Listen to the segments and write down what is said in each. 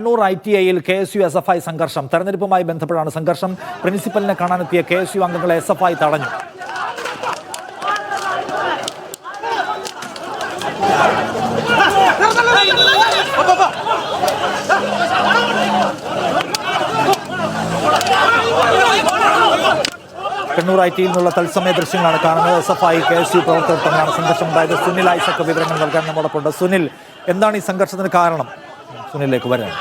Kannur ITIയിൽ KSU SFI സംഘർഷം. തെരഞ്ഞെടുപ്പുമായി ബന്ധപ്പെട്ടാണ് സംഘർഷം. പ്രിൻസിപ്പലിനെ കാണാനെത്തിയ KSU അംഗങ്ങളെ SFI തടഞ്ഞു. കണ്ണൂർ ITയിൽ നിന്നുള്ള തത്സമയ ദൃശ്യങ്ങളാണ് കാണുന്നത്. SFI KSU പ്രവർത്തകർ തമ്മിലാണ് സംഘർഷം ഉണ്ടായത്. സുനിൽ ഐസക് വിവരങ്ങൾ നൽകാൻ നമ്മോടൊപ്പമുണ്ട്. സുനിൽ, എന്താണ് ഈ സംഘർഷത്തിന് കാരണം? സുനിലേക്ക് വരാം.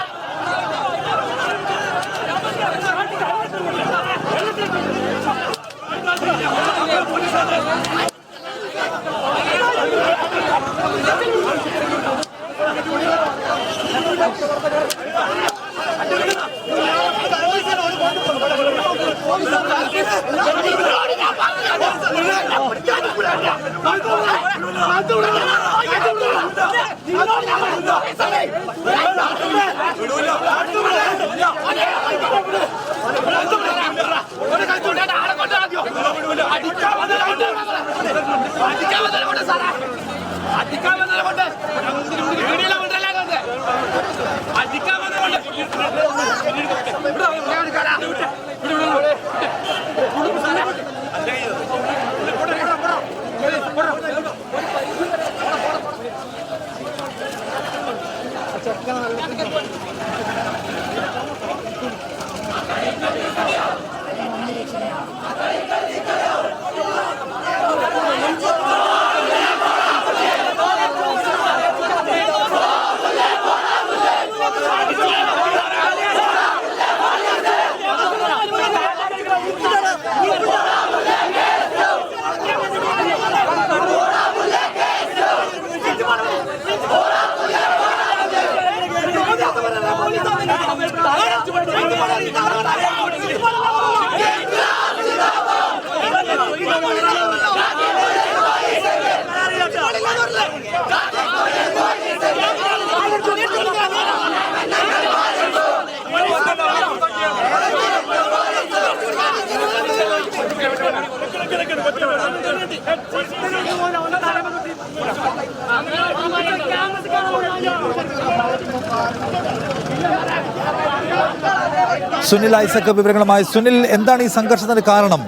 സുനിൽ ഐസക് വിവരങ്ങളുമായി. സുനിൽ, എന്താണ് ഈ സംഘർഷത്തിന് കാരണം?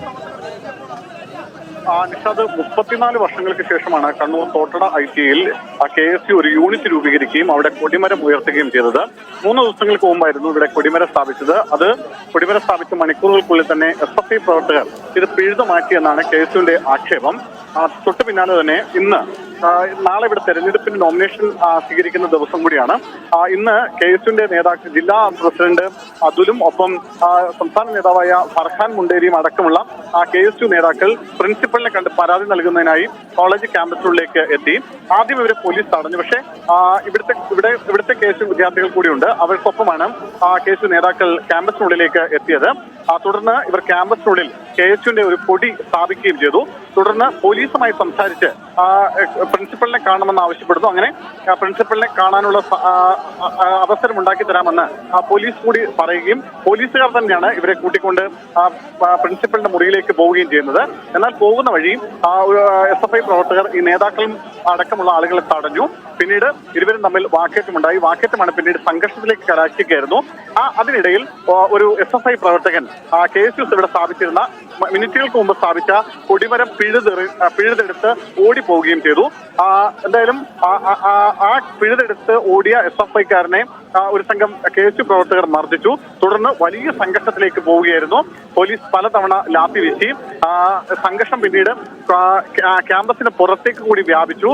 നിഷാദ്, 34 വർഷങ്ങൾക്ക് ശേഷമാണ് കണ്ണൂർ തോട്ടട ITയിൽ KSU ഒരു യൂണിറ്റ് രൂപീകരിക്കുകയും അവിടെ കൊടിമരം ഉയർത്തുകയും ചെയ്തത്. 3 ദിവസങ്ങൾക്ക് മുമ്പായിരുന്നു ഇവിടെ കൊടിമരം സ്ഥാപിച്ചത്. അത് കൊടിമരം സ്ഥാപിച്ച മണിക്കൂറുകൾക്കുള്ളിൽ തന്നെ SFI പ്രവർത്തകർ ഇത് പിഴുതു മാറ്റിയെന്നാണ് KSUവിന്റെ ആക്ഷേപം. തൊട്ടു പിന്നാലെ തന്നെ നാളെ ഇവിടെ തെരഞ്ഞെടുപ്പിന് നോമിനേഷൻ സ്വീകരിക്കുന്ന ദിവസം കൂടിയാണ്. ഇന്ന് KSUവിന്റെ നേതാക്കൾ, ജില്ലാ പ്രസിഡന്റ് അതുലും ഒപ്പം സംസ്ഥാന നേതാവായ ഫർഹാൻ മുണ്ടേരിയും അടക്കമുള്ള KSU നേതാക്കൾ പ്രിൻസിപ്പലിനെ കണ്ട് പരാതി നൽകുന്നതിനായി കോളേജ് ക്യാമ്പസിനുള്ളിലേക്ക് എത്തി. ആദ്യം ഇവരെ പോലീസ് തടഞ്ഞു. പക്ഷേ ഇവിടുത്തെ KSU വിദ്യാർത്ഥികൾ കൂടിയുണ്ട്. അവർക്കൊപ്പമാണ് KSU നേതാക്കൾ ക്യാമ്പസിനുള്ളിലേക്ക് എത്തിയത്. തുടർന്ന് ഇവർ ക്യാമ്പസിനുള്ളിൽ KSUവിന്റെ ഒരു കൊടി സ്ഥാപിക്കുകയും ചെയ്തു. തുടർന്ന് പോലീസുമായി സംസാരിച്ച് പ്രിൻസിപ്പലിനെ കാണണമെന്ന് ആവശ്യപ്പെടുന്നു. അങ്ങനെ പ്രിൻസിപ്പലിനെ കാണാനുള്ള അവസരം ഉണ്ടാക്കി തരാമെന്ന് പോലീസ് കൂടി പറയുകയും പോലീസുകാർ തന്നെയാണ് ഇവരെ കൂട്ടിക്കൊണ്ട് പ്രിൻസിപ്പലിന്റെ മുറിയിലേക്ക് പോവുകയും ചെയ്യുന്നത്. എന്നാൽ പോകുന്ന വഴി SFI പ്രവർത്തകർ ഈ നേതാക്കളും അടക്കമുള്ള ആളുകളെ തടഞ്ഞു. പിന്നീട് ഇരുവരും തമ്മിൽ വാക്കേറ്റമുണ്ടായി. വാക്കേറ്റമാണ് പിന്നീട് സംഘർഷത്തിലേക്ക് കലാശിക്കുകയായിരുന്നു. അതിനിടയിൽ ഒരു SFI പ്രവർത്തകൻ KSU ഇവിടെ സ്ഥാപിച്ചിരുന്ന മിനിറ്റുകൾക്ക് മുമ്പ് സ്ഥാപിച്ച കൊടിമരം പിഴുതെടുത്ത് ഓടിപ്പോവുകയും ചെയ്തു. എന്തായാലും പിഴുതെടുത്ത് ഓടിയ SFIക്കാരനെ ഒരു സംഘം KSU പ്രവർത്തകർ മർദ്ദിച്ചു. തുടർന്ന് വലിയ സംഘർഷത്തിലേക്ക് പോവുകയായിരുന്നു. പോലീസ് പലതവണ ലാത്തി വീശി. സംഘർഷം പിന്നീട് ക്യാമ്പസിന് പുറത്തേക്ക് കൂടി വ്യാപിച്ചു.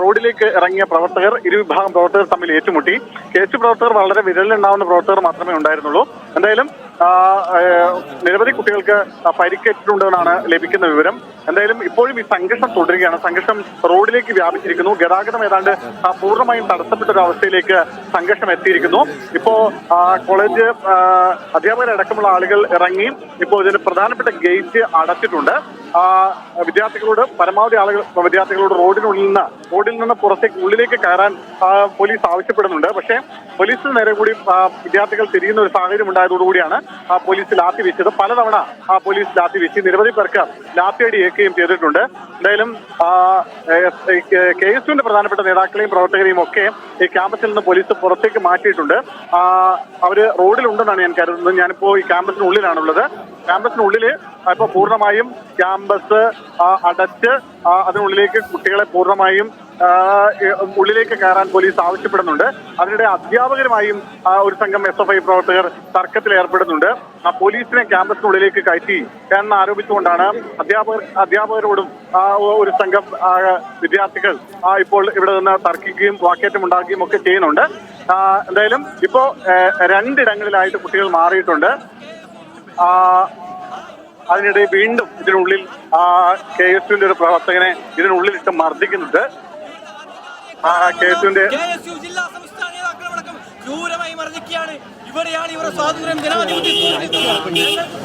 റോഡിലേക്ക് ഇറങ്ങിയ പ്രവർത്തകർ, ഇരുവിഭാഗം പ്രവർത്തകർ തമ്മിൽ ഏറ്റുമുട്ടി. KSU പ്രവർത്തകർ വളരെ വിരലിലുണ്ടാവുന്ന പ്രവർത്തകർ മാത്രമേ ഉണ്ടായിരുന്നുള്ളൂ. എന്തായാലും നിരവധി കുട്ടികൾക്ക് പരിക്കേറ്റിട്ടുണ്ടെന്നാണ് ലഭിക്കുന്ന വിവരം. എന്തായാലും ഇപ്പോഴും ഈ സംഘർഷം തുടരുകയാണ്. സംഘർഷം റോഡിലേക്ക് വ്യാപിച്ചിരിക്കുന്നു. ഗതാഗതം ഏതാണ്ട് പൂർണ്ണമായും തടസ്സപ്പെട്ട ഒരു അവസ്ഥയിലേക്ക് സംഘർഷം എത്തിയിരിക്കുന്നു. ഇപ്പോ കോളേജ് അധ്യാപകരടക്കമുള്ള ആളുകൾ ഇറങ്ങി ഇപ്പോൾ ഇതിന് പ്രധാനപ്പെട്ട ഗേറ്റ് അടച്ചിട്ടുണ്ട്. വിദ്യാർത്ഥികളോട് പരമാവധി വിദ്യാർത്ഥികളോട് റോഡിൽ നിന്ന് ഉള്ളിലേക്ക് കയറാൻ പോലീസ് ആവശ്യപ്പെടുന്നുണ്ട്. പക്ഷേ പോലീസിന് നേരെ കൂടി വിദ്യാർത്ഥികൾ തിരിയുന്ന ഒരു സാഹചര്യം ഉണ്ടായതോടുകൂടിയാണ് പോലീസ് ലാത്തി വീശിയത്. പലതവണ പോലീസ് ലാത്തി വീശി നിരവധി പേർക്ക് ലാത്തിയടി ഏൽക്കുകയും ചെയ്തിട്ടുണ്ട്. എന്തായാലും KSUവിന്റെ പ്രധാനപ്പെട്ട നേതാക്കളെയും പ്രവർത്തകരെയും ഒക്കെ ഈ ക്യാമ്പസിൽ നിന്ന് പോലീസ് പുറത്തേക്ക് മാറ്റിയിട്ടുണ്ട്. അവര് റോഡിലുണ്ടെന്നാണ് ഞാൻ കരുതുന്നത്. ഞാനിപ്പോ ഈ ക്യാമ്പസിനുള്ളിലാണുള്ളത്. ക്യാമ്പസിനുള്ളിൽ ഇപ്പൊ പൂർണ്ണമായും ക്യാമ്പസ് അടച്ച് അതിനുള്ളിലേക്ക് കുട്ടികളെ പൂർണ്ണമായും ഉള്ളിലേക്ക് കയറാൻ പോലീസ് ആവശ്യപ്പെടുന്നുണ്ട്. അതിനിടെ അധ്യാപകരുമായും ഒരു സംഘം SFI പ്രവർത്തകർ തർക്കത്തിൽ ഏർപ്പെടുന്നുണ്ട്. പോലീസിനെ ക്യാമ്പസിനുള്ളിലേക്ക് കയറ്റി എന്ന് ആരോപിച്ചുകൊണ്ടാണ് അധ്യാപകരോടും ഒരു സംഘം വിദ്യാർത്ഥികൾ ഇപ്പോൾ ഇവിടെ നിന്ന് തർക്കിക്കുകയും വാക്കേറ്റം ഉണ്ടാക്കുകയും ഒക്കെ ചെയ്യുന്നുണ്ട്. എന്തായാലും ഇപ്പോ 2 ഇടങ്ങളിലായിട്ട് കുട്ടികൾ മാറിയിട്ടുണ്ട്. അതിനിടെ വീണ്ടും ഇതിനുള്ളിൽ KSUവിന്റെ ഒരു പ്രവർത്തകനെ ഇതിനുള്ളിലിട്ട് മർദ്ദിക്കുന്നുണ്ട്. KSUവിന്റെ ജില്ലാ സംസ്ഥാന നേതാക്കളടക്കം ക്രൂരമായി മർദ്ദിക്കുകയാണ്. ഇവിടെയാണ് ഇവരുടെ സ്വാതന്ത്ര്യം ജനാധിപത്യം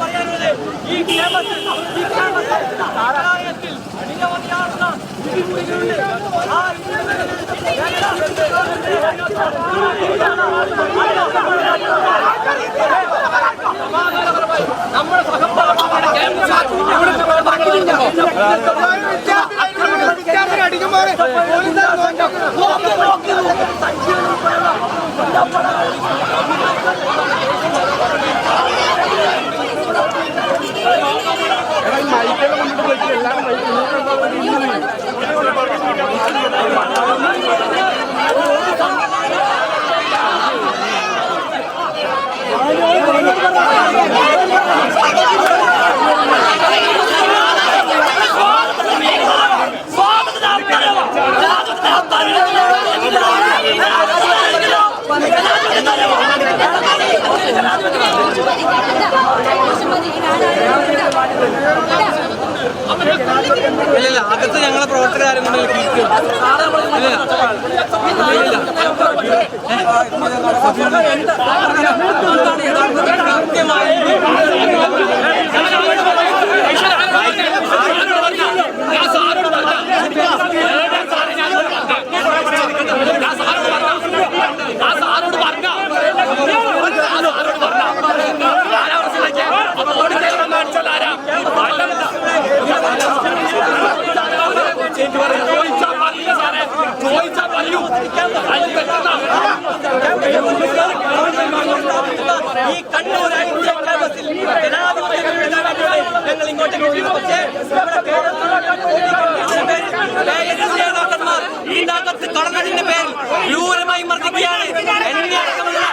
പറയാനുള്ളത്. ഈ ക്യാമ്പസിൽ നിരവധിയാളുന്ന വിധിമുറികളുണ്ട്. നമ്മുടെ സഹപ്രവർത്തകരുടെ അടിക്കുമ്പോൾ ഇല്ല അകത്ത് ഞങ്ങളെ പ്രവർത്തകരും ഈ കണ്ണൂർ ഞങ്ങൾ ഇങ്ങോട്ട് പക്ഷേ നേതാക്കന്മാർ ഈ നാട്ടത്ത് കടന്നതിന്റെ പേരിൽ ക്രൂരമായി മർദ്ദിക്കുകയാണ്. എന്നെ അടക്കമുള്ള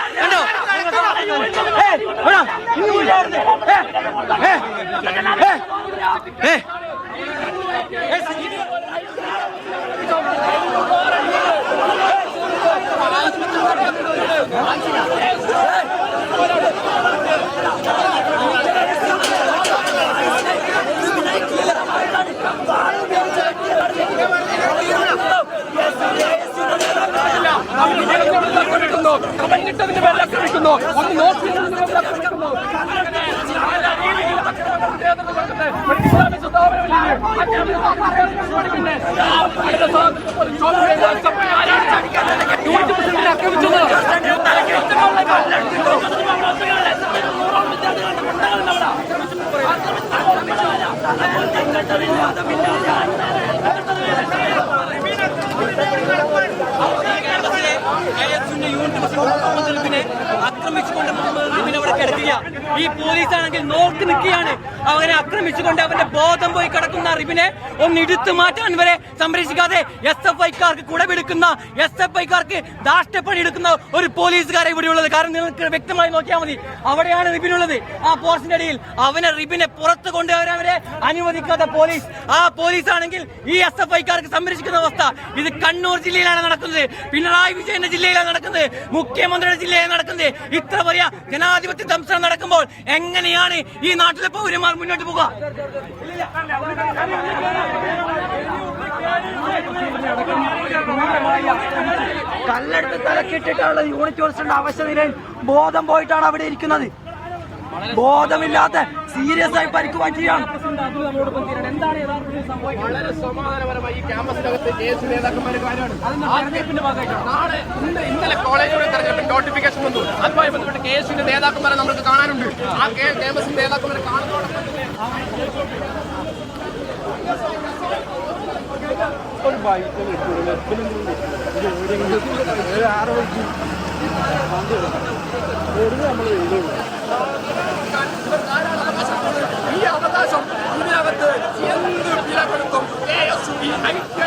കണ്ടോ ആക്രമിച്ചുകൊണ്ട് അവിടെ കിടക്കുക. ഈ പോലീസാണെങ്കിൽ നോക്കി നിൽക്കുകയാണ്. അവനെ ആക്രമിച്ചുകൊണ്ട് അവന്റെ ബോധം പോയി കിടക്കുന്ന റിബിനെ ഒന്ന് എടുത്തു മാറ്റാൻ വരെ സംരക്ഷിക്കാതെ SFIക്കാർക്ക് കുടപിടിക്കുന്ന SFIക്കാർക്ക് ദാഷ്ട്യപ്പണി എടുക്കുന്ന ഒരു പോലീസുകാരെ ഇവിടെയുള്ളത്. കാരണം നിങ്ങൾക്ക് വ്യക്തമായി നോക്കിയാൽ മതി, അവിടെയാണ് റിബിനുള്ളത്. ആ പോസ്റ്റിന്റെ ഇടയിൽ റിബിനെ പുറത്ത് കൊണ്ടുവരാൻ വരെ അനുവദിക്കാത്ത പോലീസ്. ആ പോലീസാണെങ്കിൽ ഈ SFIക്കാർക്ക് സംരക്ഷിക്കുന്ന അവസ്ഥ. ഇത് കണ്ണൂർ ജില്ലയിലാണ് നടക്കുന്നത്, പിണറായി വിജയന്റെ ജില്ലയിലാണ് നടക്കുന്നത്, മുഖ്യമന്ത്രിയുടെ ജില്ലയിലാണ് നടക്കുന്നത്. ഇത്ര വലിയ ജനാധിപത്യ ദംശനം നടക്കുമ്പോൾ എങ്ങനെയാണ് ഈ നാട്ടിലെ പൗരന്മാർ മുന്നോട്ട് പോകുക? കല്ലെടുത്ത് തലക്കിട്ടിട്ടുള്ള യൂണിറ്റ് ഹോസ്റ്റലിന്റെ അവസ്ഥ നിലയിൽ ബോധം പോയിട്ടാണ് അവിടെ ഇരിക്കുന്നത്. ബോധമില്ലാത്ത സീരിയസ് ആയി പരിക്ക് പറ്റിയാണ്. വളരെ സമാധാനപരമായി ഈ ക്യാമ്പസിനകത്ത് കേസ് നേതാക്കന്മാരുടെ കാര്യമാണ്. ഇന്നലെ കോളേജിലൂടെ തെരഞ്ഞെടുപ്പ് നോട്ടിഫിക്കേഷൻ വന്നു. അതുമായി ബന്ധപ്പെട്ട് കേസിന്റെ നേതാക്കന്മാരെ നമുക്ക് കാണാനുണ്ട്. ആ ക്യാമ്പസിന്റെ നേതാക്കന്മാരെ കാണുന്നതോടൊപ്പം ഈ അവകാശം ഇതിനകത്ത് എന്ത് വില കൊടുക്കും KSUE ഐക്യ